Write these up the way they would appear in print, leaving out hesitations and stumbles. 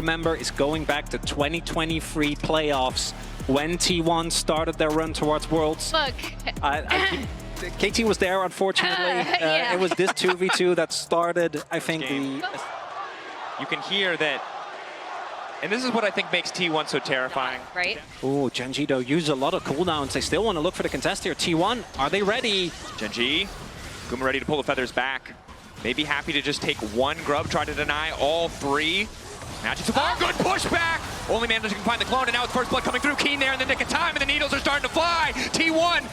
remember is going back to 2023 playoffs when T1 started their run towards Worlds. Look. KT was there, unfortunately. Yeah. It was this 2v2 that started, I think, You can hear that, and this is what I think makes T1 so terrifying. Right? Oh, Gen.G though used a lot of cooldowns. They still want to look for the contest here. T1, are they ready? Gen.G, Guma ready to pull the feathers back. Maybe happy to just take one grub, try to deny all three. Magic so far, good pushback. Only man can find the clone, and now it's first blood coming through. Keen there in the nick of time, and the needles are starting to fly. T1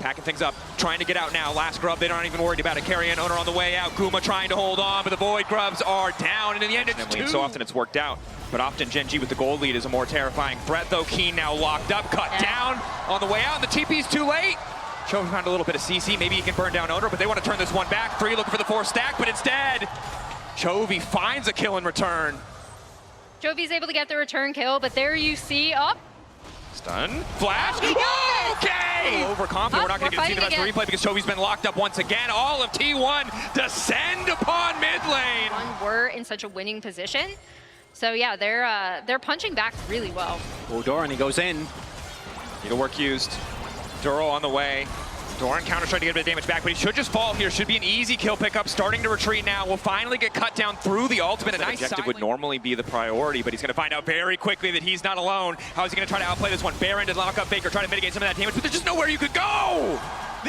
packing things up, trying to get out now. Last grub, they aren't even worried about it. Carry and owner on the way out. Guma trying to hold on, but the void grubs are down, and in the end, it's two. So often it's worked out, but often Gen.G with the gold lead is a more terrifying threat, though. Keen now locked up, cut down on the way out, and the TP's too late. Chovy found a little bit of CC. Maybe he can burn down owner, but they want to turn this one back. 3 looking for the 4 stack, but instead, Chovy finds a kill in return. Jovi's able to get the return kill, but there you see, Stun, flash, okay! Overconfident, we're not going to get to see the rest of the replay because Chovy's been locked up once again. All of T1 descend upon mid lane. We're in such a winning position. So yeah, they're punching back really well. Oh, Doran, he goes in. Needlework used. Duro on the way. Doran counter trying to get a bit of damage back, but he should just fall here. Should be an easy kill pickup. Starting to retreat now. Will finally get cut down through the ultimate. A nice objective would normally be the priority, but he's going to find out very quickly that he's not alone. How is he going to try to outplay this one? Baron to lock up Faker, try to mitigate some of that damage, but there's just nowhere you could go.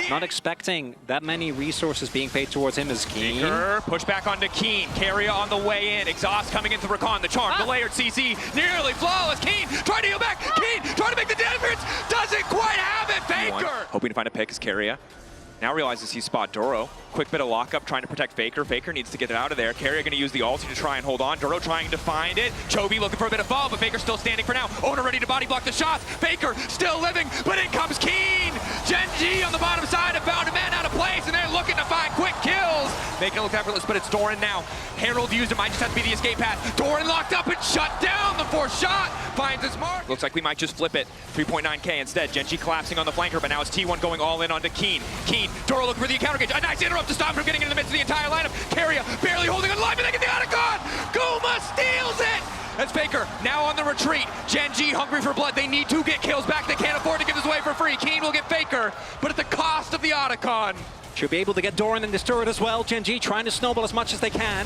Not expecting that many resources being paid towards him as Keen. Faker, push back onto Keen. Carrier on the way in. Exhaust coming into Rakan. The charm, the layered CC, nearly flawless. Keen trying to heal back. Keen trying to make the difference. Doesn't quite have it. Faker. Hoping to find a pick is Carrier. Now realizes he's spot Duro. Quick bit of lockup trying to protect Faker. Faker needs to get it out of there. Carrier going to use the ulti to try and hold on. Duro trying to find it. Chovy looking for a bit of fall, but Faker still standing for now. Owner ready to body block the shots. Faker still living, but in comes Keen. Gen.G on the bottom side have found a man out of place, and they're looking to find quick kills. Making it look effortless, but it's Doran now. Herald used it, might just have to be the escape path. Doran locked up and shut down. The 4th shot finds his mark. Looks like we might just flip it. 3.9k instead. Gen.G collapsing on the flanker, but now it's T1 going all in onto Keen. Keen, Doro looking for the encounter gauge. A nice interrupt to stop him from getting in the midst of the entire lineup. Carrier barely holding on live, and they get the Otacon. Guma steals it. That's Faker now on the retreat. Gen.G hungry for blood. They need to get kills back. They can't afford to give this away for free. Keen will get Faker, but at the cost of the Otacon. Should be able to get Doran in this turret as well. Gen.G trying to snowball as much as they can.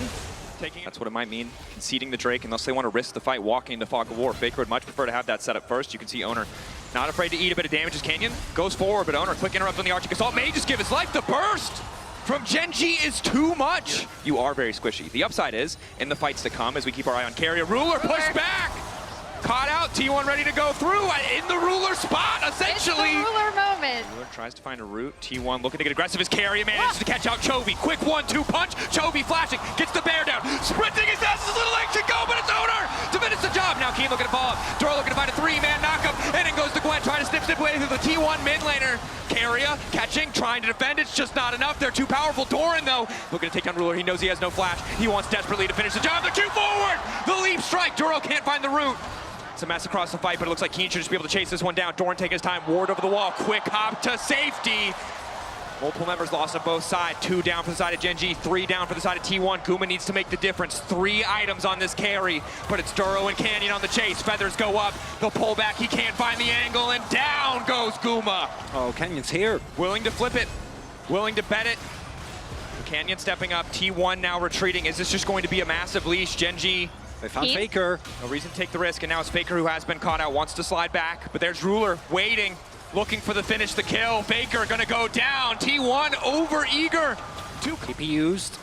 That's what it might mean, conceding the Drake unless they want to risk the fight walking into Fog of War. Faker would much prefer to have that set up first. You can see Owner not afraid to eat a bit of damage as Canyon goes forward, but Owner quick interrupt on the Archie Assault may just give his life. The burst from Gen.G is too much. You are very squishy. The upside is in the fights to come as we keep our eye on Carrier. Ruler push back. Caught out, T1 ready to go through in the Ruler spot, essentially. It's the Ruler moment. Ruler tries to find a route. T1 looking to get aggressive as Carrier manages to catch out Chovy. Quick 1-2 punch. Chovy flashing, gets the bear down. Sprinting as fast as his little leg should go, but it's Owner to finish the job. Now Keen looking to follow up. Doro looking to find a 3-man knockup, and in goes to Gwen trying to snip way through the T1 mid laner. Carrier catching, trying to defend. It's just not enough. They're too powerful. Doran, though, looking to take down Ruler. He knows he has no flash. He wants desperately to finish the job. The Q forward. The leap strike. Doro can't find the route. It's a mess across the fight, but it looks like Keen should just be able to chase this one down. Doran taking his time, ward over the wall, quick hop to safety. Multiple members lost on both sides. 2 down for the side of Gen.G, 3 down for the side of T1. Guma needs to make the difference. 3 items on this carry, but it's Duro and Canyon on the chase. Feathers go up, they'll pull back, he can't find the angle, and down goes Guma. Oh, Canyon's here. Willing to flip it, willing to bet it. Canyon stepping up, T1 now retreating. Is this just going to be a massive leash? Gen.G. They found Faker. No reason to take the risk, and now it's Faker who has been caught out, wants to slide back, but there's Ruler waiting, looking for the finish, the kill. Faker gonna go down. T1 over eager. TP used.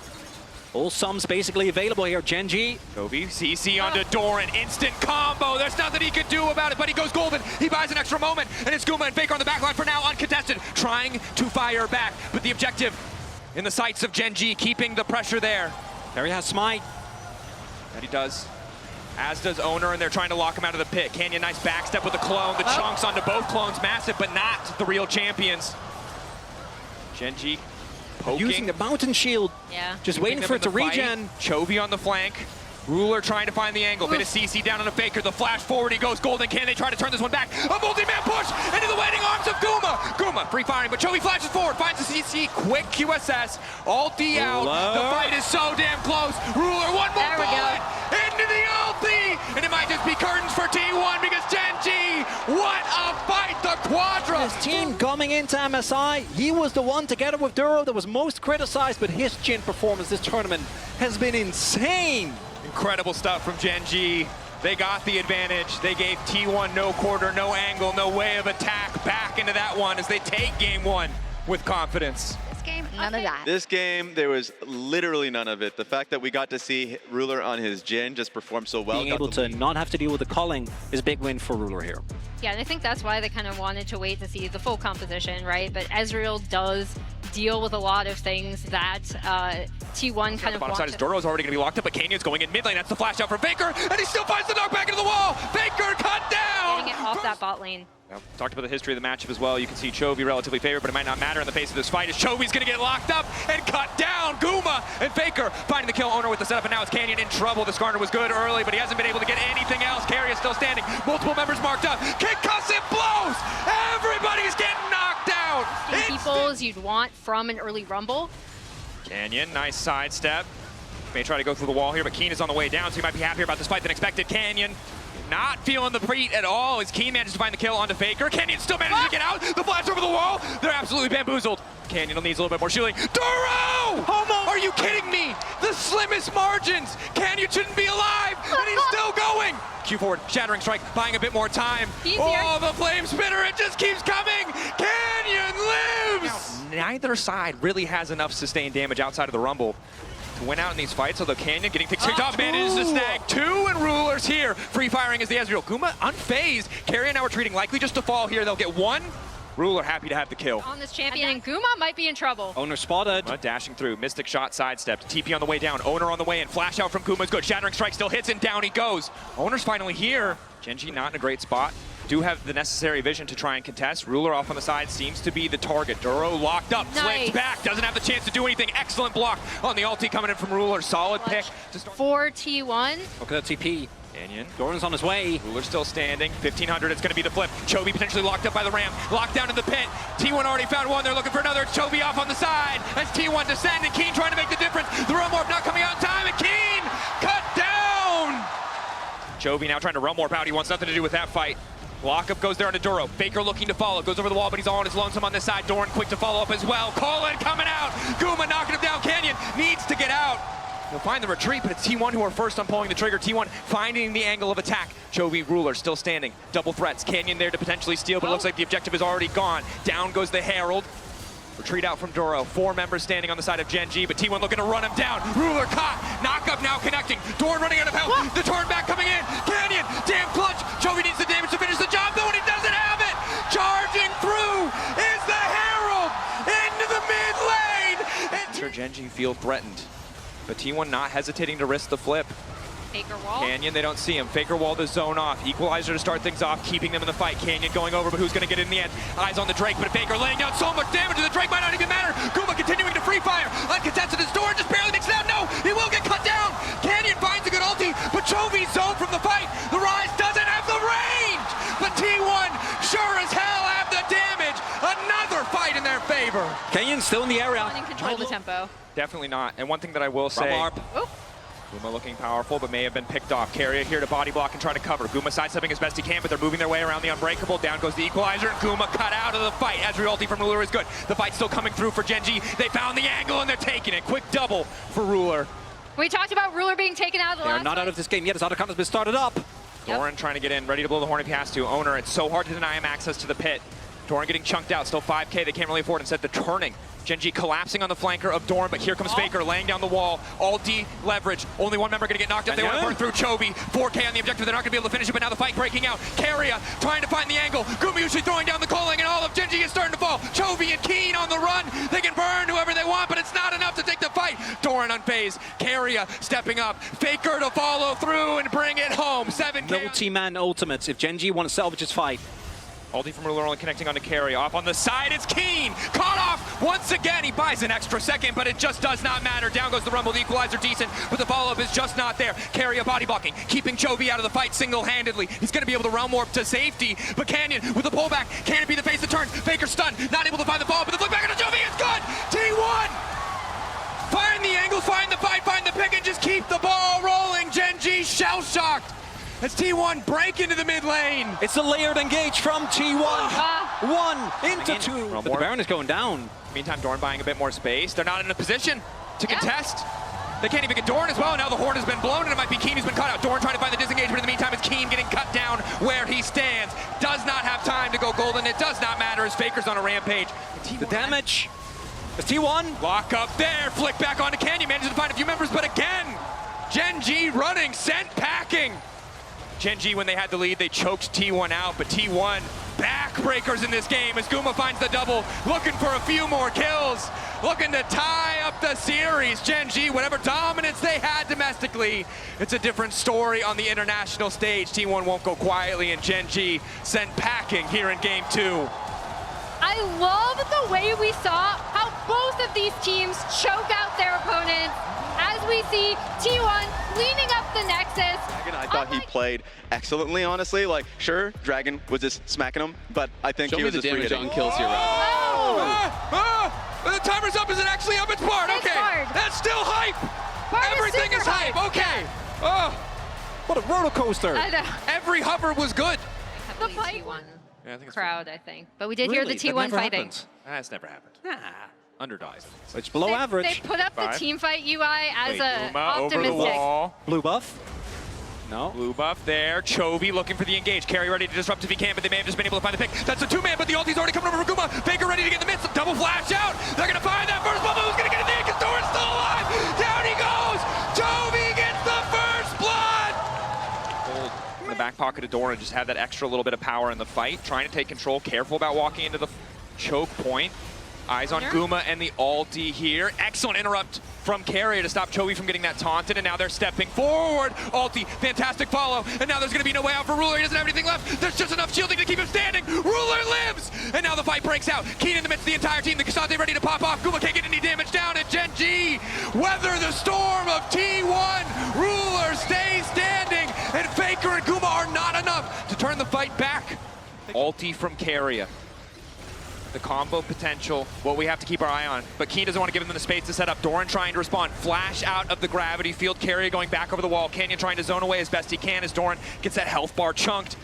All sums basically available here. Gen.G. Chovy, CC onto Doran, instant combo. There's nothing he can do about it, but he goes golden. He buys an extra moment, and it's Guma and Faker on the backline for now, uncontested, trying to fire back, but the objective in the sights of Gen.G, keeping the pressure there. There he has Smite. That he does. As does Owner, and they're trying to lock him out of the pit. Canyon, nice backstep with the clone. The chunks onto both clones, massive, but not the real champions. Gen.G poking. Using the mountain shield. Yeah. Just waiting for it to regen. Chovy on the flank. Ruler trying to find the angle. Bit of CC down on a Faker. The flash forward, he goes golden. Can they try to turn this one back? A multi-man push into the waiting arms of Guma. Guma free firing, but Chovy flashes forward, finds the CC. Quick QSS. Ulti out. The fight is so damn close. Ruler, one more bullet into the ulti, and it just be curtains for T1 because Gen.G, what a fight, the Quadra! His team coming into MSI, he was the one together with Duro that was most criticized, but his Jin performance this tournament has been insane. Incredible stuff from Gen.G. They got the advantage. They gave T1 no quarter, no angle, no way of attack back into that one as they take game one with confidence. This game, none of that. This game, there was literally none of it. The fact that we got to see Ruler on his Jin just perform so well. Being able to not have to deal with the culling is a big win for Ruler here. Yeah, and I think that's why they kind of wanted to wait to see the full composition, right? But Ezreal does deal with a lot of things that T1 kind of bottom side is Duro's already going to be locked up, but Canyon's going in mid lane. That's the flash out from Faker, and he still finds the knockback into the wall. Faker cut down! Getting it off that bot lane. Well, talked about the history of the matchup as well. You can see Chovy relatively favored, but it might not matter in the face of this fight as Chovy's going to get locked up and cut down. Guma and Faker finding the kill. Owner with the setup, and now it's Canyon in trouble. The Skarner was good early, but he hasn't been able to get anything else. Carry is still standing. Multiple members marked up. Concussive blows! Everybody's getting knocked out! Peoples you'd want from an early rumble. Canyon, nice sidestep. May try to go through the wall here, but Keen is on the way down, so he might be happier about this fight than expected. Canyon not feeling the beat at all as Keen manages to find the kill onto Faker. Canyon still manages to get out. The flash over the wall. They're absolutely bamboozled. Canyon needs a little bit more shielding. Duro! Are you kidding me? The slimmest margins. Canyon shouldn't be alive, and he's still going. Q forward, Shattering Strike, buying a bit more time. Oh, the Flame Spitter, it just keeps coming. Canyon lives! Now, neither side really has enough sustained damage outside of the Rumble to win out in these fights, although Canyon getting picked off, manages to snag two, and Ruler's here. Free firing is the Ezreal. Guma unfazed. Carry now retreating, likely just to fall here. They'll get one. Ruler happy to have the kill. On this champion, and Guma might be in trouble. Owner spotted. Dashing through, Mystic shot sidestepped. TP on the way down, Owner on the way in. Flash out from Guma's good. Shattering Strike still hits, and down he goes. Owner's finally here. Gen.G not in a great spot. Do have the necessary vision to try and contest. Ruler off on the side seems to be the target. Duro locked up, flicked back, doesn't have the chance to do anything. Excellent block on the ulti coming in from Ruler. Solid pick to start. For T1. Look at that TP. Canyon. Doran's on his way. Ruler still standing. 1500, it's going to be the flip. Chovy potentially locked up by the ramp. Locked down in the pit. T1 already found one. They're looking for another. It's Chovy off on the side. As T1 descending. Keen trying to make the difference. The Realm Warp not coming out in time. And Keen cut down. Chovy now trying to Realm Warp out. He wants nothing to do with that fight. Lockup goes there onto Duro. Faker looking to follow. Goes over the wall, but he's all on his lonesome on this side. Doran quick to follow up as well. Colin coming out. Guma knocking him down. Canyon needs to get out. He'll find the retreat, but it's T1 who are first on pulling the trigger. T1 finding the angle of attack. Chovy, Ruler still standing. Double threats. Canyon there to potentially steal, but it looks like the objective is already gone. Down goes the Herald. Retreat out from Duro. 4 members standing on the side of Gen.G, but T1 looking to run him down. Ruler caught. Knock up now connecting. Doran running out of health. The turn back coming in. Canyon, damn clutch. Chovy needs the damage to finish the job, though, and he doesn't have it. Charging through is the Herald into the mid lane. And sure, Gen.G feel threatened, but T1 not hesitating to risk the flip. Faker wall. Canyon, they don't see him. Faker wall to zone off. Equalizer to start things off, keeping them in the fight. Canyon going over, but who's going to get it in the end? Eyes on the Drake, but Faker laying down so much damage to the Drake might not even matter. Guma continuing to free fire. Uncontested his door, just barely makes it out. No, he will get cut down. Canyon finds a good ulti, but Chovy zoned from the fight. The Rise doesn't have the range, but T1 sure as hell have the damage. Another fight in their favor. Canyon's still in the area. And control the tempo. Definitely not. And one thing that I will say, Guma looking powerful, but may have been picked off. Carrier here to body block and try to cover. Guma sidestepping as best he can, but they're moving their way around the Unbreakable. Down goes the Equalizer, and Guma cut out of the fight. Ezreal ulti from Ruler is good. The fight's still coming through for Gen.G. They found the angle, and they're taking it. Quick double for Ruler. We talked about Ruler being taken out of the last They're not out of this game yet. His auto count has been started up. Doran trying to get in, ready to blow the horn if he has to. Owner, it's so hard to deny him access to the pit. Doran getting chunked out, still 5K, they can't really afford. Instead, they're turning. Gen.G collapsing on the flanker of Doran, but here comes Faker laying down the wall. All D leverage. Only one member going to get knocked up. They want to burn through Chovy. 4K on the objective. They're not going to be able to finish it, but now the fight breaking out. Carrier trying to find the angle. Guma usually throwing down the calling, and all of Gen.G is starting to fall. Chovy and Keen on the run. They can burn whoever they want, but it's not enough to take the fight. Doran unfazed. Carrier stepping up. Faker to follow through and bring it home. 7K. Multi-man ultimates if Gen.G want to salvage his fight. Ulti from Ruler only connecting onto Carry. Off on the side, it's Keen! Caught off once again. He buys an extra second, but it just does not matter. Down goes the Rumble. The Equalizer decent, but the follow-up is just not there. Carry a body blocking, keeping Chovy out of the fight single-handedly. He's going to be able to Realm Warp to safety, but Canyon with the pullback. Can it be the face that turns? Faker stunned, not able to find the follow-up, but the flick back into Chovy is good! T1! Find the angle, find the fight, find the pick, and just keep the ball rolling. Gen.G shell-shocked. as T1 break into the mid lane. It's a layered engage from T1. One into two. But the Baron is going down. Meantime, Dorn buying a bit more space. They're not in a position to contest. They can't even get Dorn as well. Now the horn has been blown, and it might be Keen who's been cut out. Dorn trying to find the disengagement. In the meantime, it's Keen getting cut down where he stands. Does not have time to go golden. It does not matter as Faker's on a rampage. The damage is T1. Lock up there. Flick back onto Canyon. Manages to find a few members, but again, Gen.G running, sent packing. Gen.G, when they had the lead, they choked T1 out, but T1 backbreakers in this game as Guma finds the double, looking for a few more kills, looking to tie up the series. Gen.G, whatever dominance they had domestically, it's a different story on the international stage. T1 won't go quietly, and Gen.G sent packing here in game 2. I love the way we saw how both of these teams choke out their opponents as we see T1 cleaning up the Nexus. I thought he played excellently, honestly. Like, sure, Dragon was just smacking him, but I think he was just damage on kills here, The timer's up. Is it actually up? It's Bard. It's Okay. Bard. That's still hype. Bard Everything is hype. Yeah. Okay. Oh, What a roller coaster. I know. every hover was good. The fight Yeah, I think it's crowd, I think. But we did hear the Really? That T1 never fighting. happens. That's never happened. Underdogs. It's below They average. put up the 5. team fight UI as a Uma over the optimistic. wall. Blue buff. No. Blue buff there. Chovy looking for the engage. Carry ready to disrupt if he can, but they may have just been able to find the pick. That's a two-man, but the ulti's already coming over for Guma. Faker ready to get in the midst. Double flash out. They're going to find that first bubble. Who's going to get it there? Because Doran's still alive. Down he goes. Chovy gets the first blood. Hold in the back pocket of Doran. Just had that extra little bit of power in the fight. Trying to take control. Careful about walking into the choke point. Eyes on Guma and the ulti here. Excellent interrupt from Carrier to stop Chovy from getting that taunted, and now they're stepping forward. Ulti, fantastic follow, and now there's going to be no way out for Ruler. He doesn't have anything left. There's just enough shielding to keep him standing. Ruler lives, and now the fight breaks out. Keen in the midst of the entire team. The Cassante ready to pop off. Guma can't get any damage down, and Gen.G weather the storm of T1. Ruler stays standing, and Faker and Guma are not enough to turn the fight back. Ulti from Carrier. The combo potential, what we have to keep our eye on. But Keen doesn't want to give them the space to set up. Doran trying to respond. Flash out of the gravity field. Carrier going back over the wall. Canyon trying to zone away as best he can as Doran gets that health bar chunked.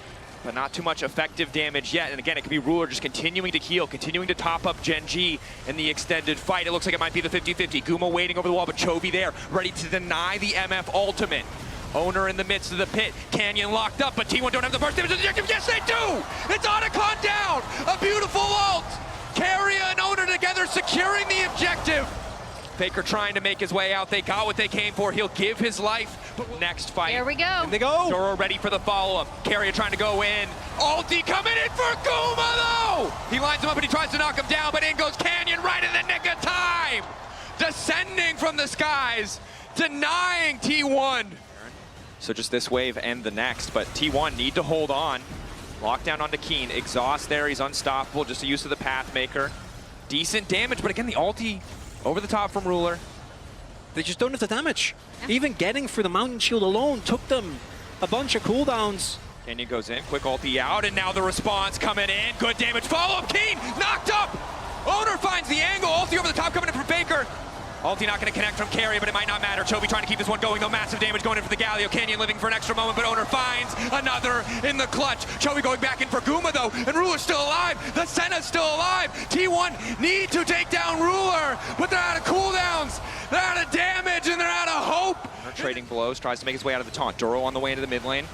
But not too much effective damage yet. And again, it could be Ruler just continuing to heal, continuing to top up Gen.G in the extended fight. It looks like it might be the 50-50. Guma waiting over the wall, but Chovy there, ready to deny the MF ultimate. Owner in the midst of the pit. Canyon locked up, but T1 don't have the first damage objective. Yes, they do! It's Otacon down! A beautiful ult! Carrier and Owner together securing the objective. Faker trying to make his way out. They got what they came for. He'll give his life. But next fight. Here we go. And they go. Doro ready for the follow-up. Carrier trying to go in. Ulti coming in for Guma, though! He lines him up and he tries to knock him down, but in goes Canyon right in the nick of time! Descending from the skies, denying T1. So just this wave and the next, but T1 need to hold on. Lockdown onto Keen. Exhaust there, he's unstoppable. Just a use of the Pathmaker. Decent damage, but again, the ulti over the top from Ruler. They just don't have the damage. Even getting through the Mountain Shield alone took them a bunch of cooldowns. Canyon goes in, quick ulti out, and now the response coming in. Good damage, follow-up, Keen, knocked up! Owner finds the angle, ulti over the top coming in from Faker. Ulti not going to connect from Carrier, but it might not matter. Chovy trying to keep this one going, though. Massive damage going in for the Galio. Canyon living for an extra moment, but Owner finds another in the clutch. Chovy going back in for Guma, though, and Ruler's still alive. The Senna's still alive. T1 need to take down Ruler, but they're out of cooldowns. They're out of damage, and they're out of hope. Owner trading blows, tries to make his way out of the taunt. Duro on the way into the mid lane.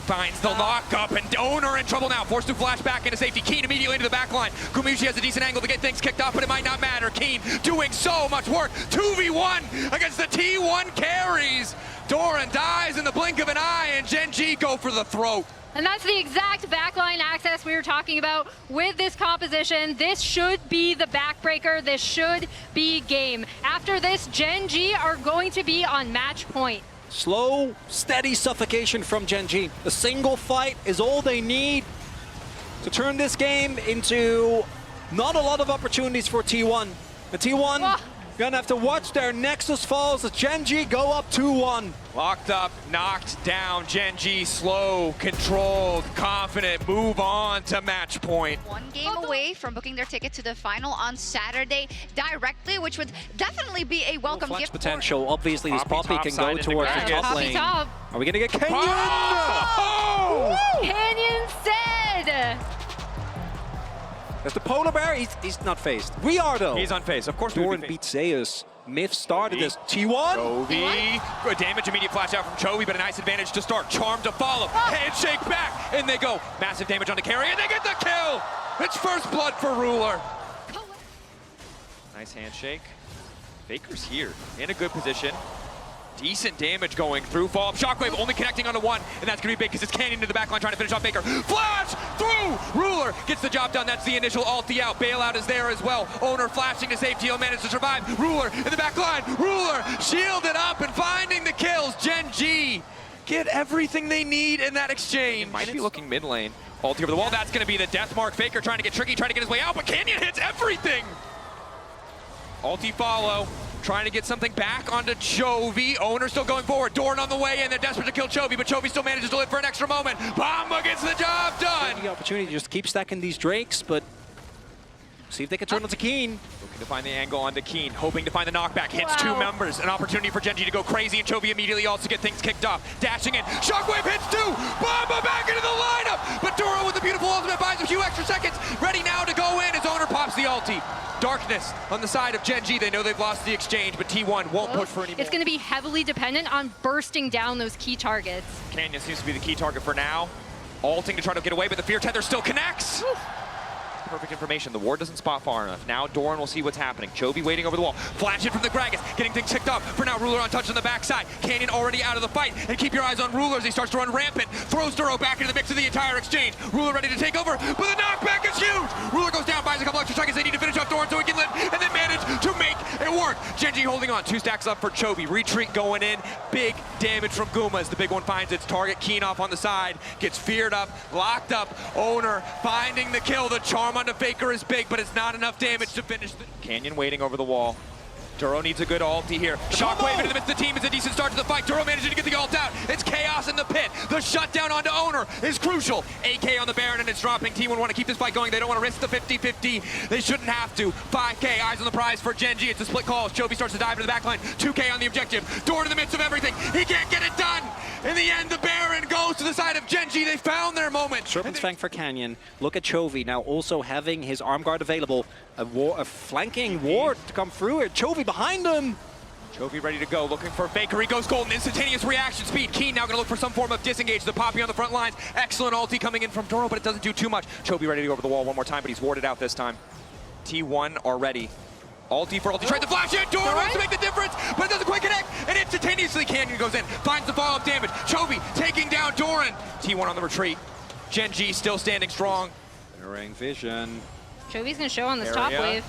Finds the lockup, and Owner in trouble now. Forced to flash back into safety. Keen immediately into the back line. Guma usually has a decent angle to get things kicked off, but it might not matter. Keen doing so much work. 2v1 against the T1 carries. Doran dies in the blink of an eye, and Gen.G go for the throat. And that's the exact backline access we were talking about with this composition. This should be the backbreaker. This should be game. After this, Gen.G are going to be on match point. Slow, steady suffocation from Gen.G. A single fight is all they need to turn this game into not a lot of opportunities for T1. The T1 Gonna have to watch their Nexus falls as Gen.G go up 2-1. Locked up, knocked down. Gen.G slow, controlled, confident. Move on to match point. One game away from booking their ticket to the final on Saturday directly, which would definitely be a welcome Flex gift. potential. Obviously, this Poppy Poppy can go topside into towards the Gragas. top Poppy lane. top. Are we gonna get Kenyon? Oh! Canyon said. There's the Polar Bear. He's not phased. We are, though. He's on face. Of course, we Doran would be beats Zeus. Myth started Chovy. this. T1. Chovy. Good damage, immediate flash out from Chovy, but a nice advantage to start. Charm to follow. Handshake back, and they go. Massive damage on the carry, and they get the kill. It's first blood for Ruler. Nice handshake. Faker's here, in a good position. Decent damage going through. Follow-up Shockwave only connecting onto one, and that's going to be big because it's Canyon to the backline trying to finish off Faker. Flash through! Ruler gets the job done. That's the initial ulti out. Bailout is there as well. Owner flashing to safety. He'll manage to survive. Ruler in the back line. Ruler shielded up and finding the kills. Gen.G get everything they need in that exchange. Might be looking mid lane. Ulti over the wall. That's going to be the death mark. Faker trying to get tricky, trying to get his way out, but Canyon hits everything. Ulti follow. Trying to get something back onto Chovy. Owner still going forward. Doran on the way in. They're desperate to kill Chovy, but Chovy still manages to live for an extra moment. Bomba gets the job done. The opportunity to just keep stacking these Drakes, but see if they can turn onto Keen. Looking to find the angle onto Keen, hoping to find the knockback. Hits two members. An opportunity for Gen.G to go crazy, and Chovy immediately also get things kicked off. Dashing in. Shockwave hits two. Bomba back into the lineup. But Doro with the beautiful ultimate buys a few extra seconds. Ready now to go in. His owner pops the ulti. Darkness on the side of Gen.G. They know they've lost the exchange, but T1 won't push for any more. It's going to be heavily dependent on bursting down those key targets. Canyon seems to be the key target for now. Ulting to try to get away, but the Fear Tether still connects. Whew. Perfect information. The ward doesn't spot far enough. Now Doran will see what's happening. Chovy waiting over the wall. Flash in from the Gragas, getting things ticked up. For now, Ruler untouched on the backside. Canyon already out of the fight. And keep your eyes on Ruler as he starts to run rampant. Throws Duro back into the mix of the entire exchange. Ruler ready to take over, but the knockback is huge. Ruler goes down, buys a couple extra seconds. They need to finish off Doran so he can live, and then manage to make it work. Gen.G holding on. 2 stacks up for Chovy. Retreat going in. Big damage from Guma as the big one finds its target. Keen off on the side. Gets feared up, locked up. Owner finding the kill. The charm onto Faker is big, but it's not enough damage to finish. Canyon waiting over the wall. Duro needs a good ulti here. Shockwave into the midst of the team is a decent start to the fight. Duro managing to get the ult out. It's chaos in the pit. The shutdown onto Owner is crucial. AK on the Baron and it's dropping. T1 want to keep this fight going. They don't want to risk the 50-50. They shouldn't have to. 5K, eyes on the prize for Gen.G. It's a split call. Chovy starts to dive into the backline. 2K on the objective. Doran in the midst of everything. He can't get it done. In the end, the Baron goes to the side of Gen.G. They found their moment. Serpent's Fang for Canyon. Look at Chovy now also having his arm guard available. A flanking ward to come through here. Chovy behind him. Chovy ready to go, looking for Faker. He goes golden, instantaneous reaction speed. Keen now going to look for some form of disengage. The Poppy on the front lines. Excellent ulti coming in from Doro, but it doesn't do too much. Chovy ready to go over the wall one more time, but he's warded out this time. T1 are ready. Ulti for ulti. Tried to flash in. Doro wants to make the difference, but it doesn't quite connect. And instantaneously, Canyon goes in. Finds the follow-up damage. Chovy taking down Doran. T1 on the retreat. Gen.G still standing strong. Mirroring vision. Chovy's going to show on this top wave.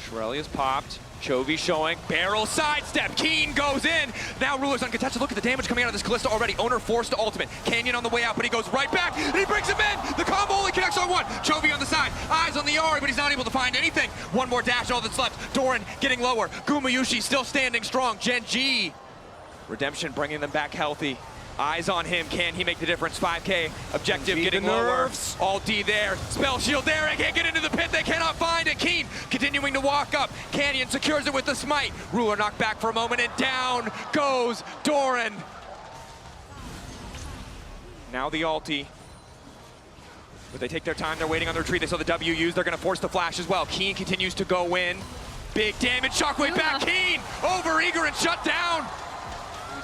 Shirellia's popped. Chovy showing. Barrel sidestep. Keen goes in. Now Ruler's uncontested. Look at the damage coming out of this Kalista already. Owner forced to ultimate. Canyon on the way out, but he goes right back. And he brings him in. The combo only connects on one. Chovy on the side. Eyes on the Ari, but he's not able to find anything. One more dash, all that's left. Doran getting lower. Gumayushi still standing strong. Gen.G. Redemption bringing them back healthy. Eyes on him. Can he make the difference? 5K. Objective getting lower. All D there. Spell shield there. They can't get into the pit. They cannot find it. Keen continuing to walk up. Canyon secures it with the smite. Ruler knocked back for a moment, and down goes Doran. Now the ulti. But they take their time. They're waiting on the retreat. They saw the W used. They're going to force the flash as well. Keen continues to go in. Big damage. Shockwave back. Keen over eager and shut down.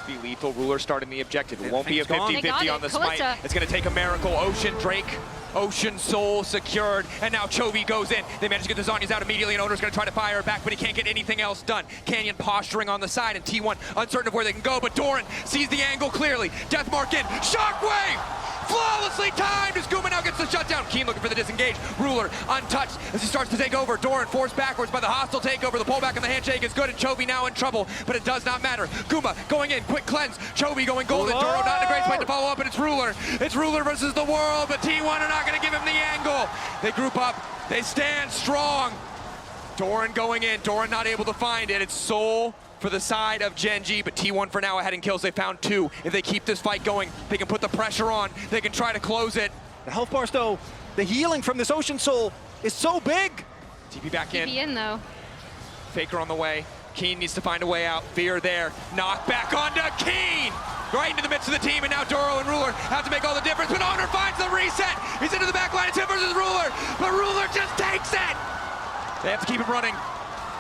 Be lethal. Ruler starting the objective. It won't be a 50-50 on the smite. It's going to take a miracle. Ocean Drake, Ocean Soul secured, and now Chovy goes in. They manage to get the Zhonya's out immediately, and Owner's going to try to fire it back, but he can't get anything else done. Canyon posturing on the side, and T1 uncertain of where they can go, but Doran sees the angle clearly. Death mark in. Shockwave! Flawlessly timed as Guma now gets the shutdown. Keen looking for the disengage. Ruler untouched as he starts to take over. Doran forced backwards by the hostile takeover. The pullback on the handshake is good, and Chovy now in trouble, but it does not matter. Guma going in, quick cleanse. Chovy going golden. Doro not in a great spot to follow up, and it's Ruler. It's Ruler versus the world, but T1 are not going to give him the angle. They group up. They stand strong. Doran going in, Doran not able to find it. It's Soul for the side of Gen.G, but T1 for now ahead in kills. They found 2. If they keep this fight going, they can put the pressure on. They can try to close it. The health bars, though, the healing from this Ocean Soul is so big. TP back in. TP in, though. Faker on the way. Keen needs to find a way out. Fear there. Knock back onto Keen! Right into the midst of the team, and now Duro and Ruler have to make all the difference, but Honor finds the reset! He's into the back line, it's him versus Ruler, but Ruler just takes it! They have to keep him running.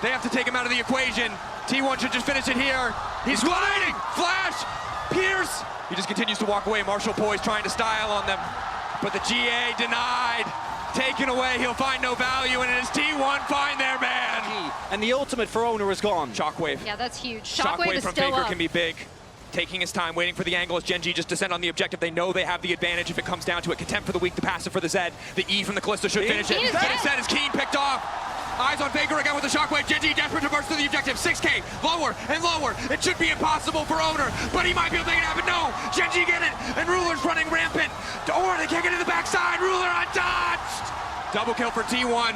They have to take him out of the equation. T1 should just finish it here. He's gliding! Flash! Pierce! He just continues to walk away. Marshall Poise trying to style on them, but the GA denied. Taken away, he'll find no value, and it is T1 find their man! And the ultimate for Owner is gone. Shockwave. Yeah, that's huge. Shockwave is from still Faker up. can be big. Taking his time, waiting for the angle as Gen.G just descend on the objective. They know they have the advantage if it comes down to it. Contempt for the weak, the passive for the Zed. The E from the Callisto should finish it. Keen is And dead. instead is Keen picked off. Eyes on Faker again with the Shockwave. Gen.G desperate to burst through the objective. 6K, lower and lower. It should be impossible for Owner, but he might be able to make it happen. No, Gen.G get it, and Ruler's running rampant. Or they can't get to the backside. Ruler untouched. Double kill for T1.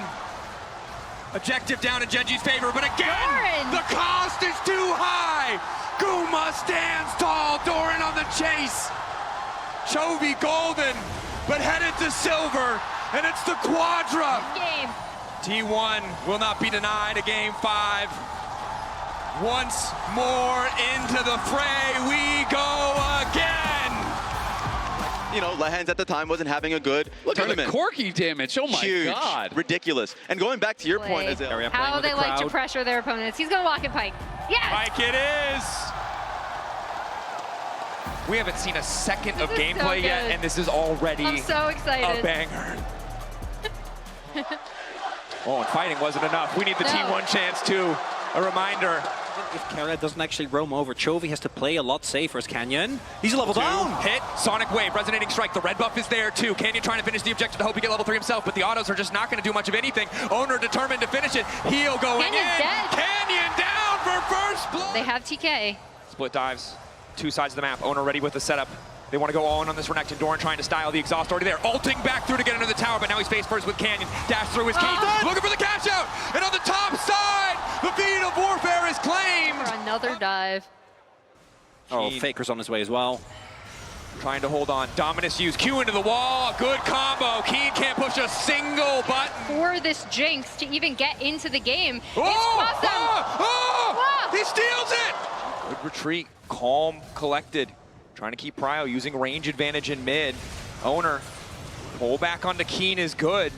Objective down in Gen.G's favor, but again, Doran. the cost is too high. Guma stands tall, Doran on the chase. Chovy golden, but headed to silver, and it's the Quadra. Game. T1 will not be denied a game 5. Once more into the fray we go again. You know, Lehans at the time wasn't having a good Look at the tournament. Corky damage. Oh my Huge, God. ridiculous. And going back to your point, Play. Azale, How they like to pressure their opponents. He's going to walk in Pike. Yes! Like it is. We haven't seen a second of This is so gameplay yet, good. and this is already I'm so excited. a banger. Oh, and fighting wasn't enough. We need the No. T1 chance too. A reminder. If Kara doesn't actually roam over, Chovy has to play a lot safer as Canyon. He's level down. Hit, Sonic Wave, Resonating Strike. The red buff is there too. Canyon trying to finish the objective to hope he get level 3 himself, but the autos are just not going to do much of anything. Owner determined to finish it. Heal going Canyon's in. dead. Canyon down for first blood. They have TK. Split dives, 2 sides of the map. Owner ready with the setup. They want to go all in on this Renekton. Doran trying to style the exhaust already there. Ulting back through to get under the tower, but now he's face first with Canyon. Dash through his key. Looking for the cash out. And on the top side, the feed of warfare is claimed. For another dive. Oh, Keen. Faker's on his way as well. Trying to hold on. Dominus use. Q into the wall. Good combo. Keen can't push a single button. For this Jinx to even get into the game. Oh! It's awesome. Oh! Wow. He steals it! Good retreat. Calm, collected. Trying to keep Prio using range advantage in mid. Owner, pull back onto Keen is good.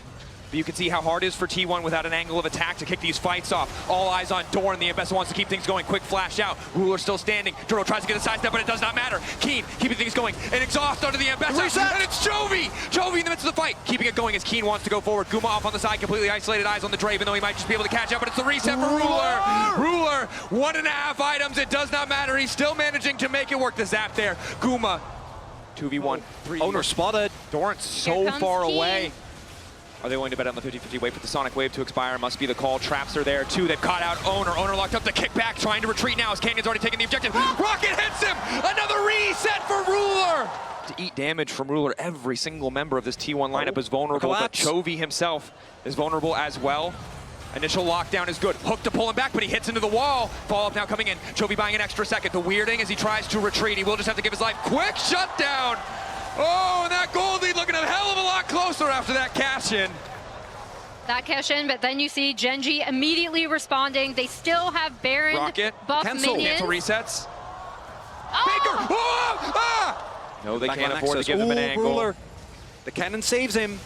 But you can see how hard it is for T1 without an angle of attack to kick these fights off. All eyes on Doran. The Ambessa wants to keep things going. Quick flash out. Ruler still standing. Duro tries to get a sidestep, but it does not matter. Keen keeping things going. And exhaust onto the Ambessa. And it's Chovy! Chovy in the midst of the fight. Keeping it going as Keen wants to go forward. Guma off on the side, completely isolated. Eyes on the Draven, though he might just be able to catch up, but it's the reset for Ruler. Ruler, 1.5 items. It does not matter. He's still managing to make it work. The zap there. Guma, 2v1. 3. Owner spotted. Doran's so Here comes far Keen. away. Are they willing to bet on the 50-50? Wait for the Sonic Wave to expire. Must be the call. Traps are there too. They've caught out Owner. Owner locked up the kickback, trying to retreat now as Canyon's already taken the objective. Rocket hits him! Another reset for Ruler! To eat damage from Ruler, every single member of this T1 lineup is vulnerable, but collapse. Chovy himself is vulnerable as well. Initial lockdown is good. Hook to pull him back, but he hits into the wall. Follow-up now coming in. Chovy buying an extra second. The weirding as he tries to retreat. He will just have to give his life. Quick shutdown! Oh, and that gold lead looking a hell of a lot closer after that cash-in. That cash in, but then you see Gen.G immediately responding. They still have Baron Rocket. buff Cancel. minions. Cancel resets. Oh! Baker! Oh! Ah! No, they can't afford to give them an angle. Ruler. The cannon saves him.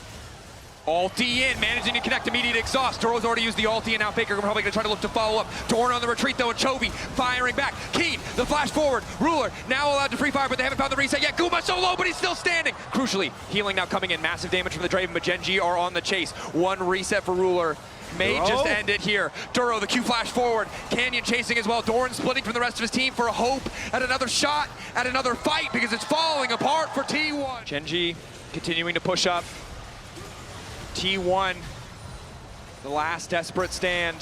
Ulti in, managing to connect immediate exhaust. Duro's already used the ulti, and now Faker probably going to try to look to follow up. Doran on the retreat, though, and Chovy firing back. Keen, the flash forward. Ruler now allowed to free fire, but they haven't found the reset yet. Guma so low, but he's still standing. Crucially, healing now coming in. Massive damage from the Draven, but Gen.G are on the chase. One reset for Ruler. May Duro. just end it here. Duro, the Q flash forward. Canyon chasing as well. Doran splitting from the rest of his team for a hope at another shot, at another fight, because it's falling apart for T1. Gen.G continuing to push up. T1, the last desperate stand.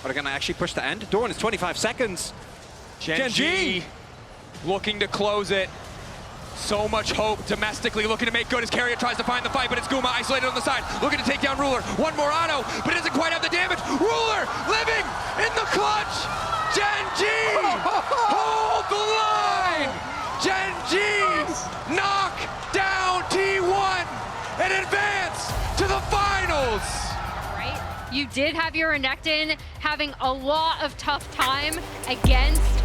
Are they going to actually push the end? Doran is 25 seconds. Gen.G looking to close it. So much hope domestically, looking to make good as Carrier tries to find the fight, but it's Guma isolated on the side, looking to take down Ruler. One more auto, but it doesn't quite have the damage. Ruler living in the clutch. Gen.G hold the line. Gen.G knock down T1 and advance to the finals. Right? You did have your Renekton having a lot of tough time against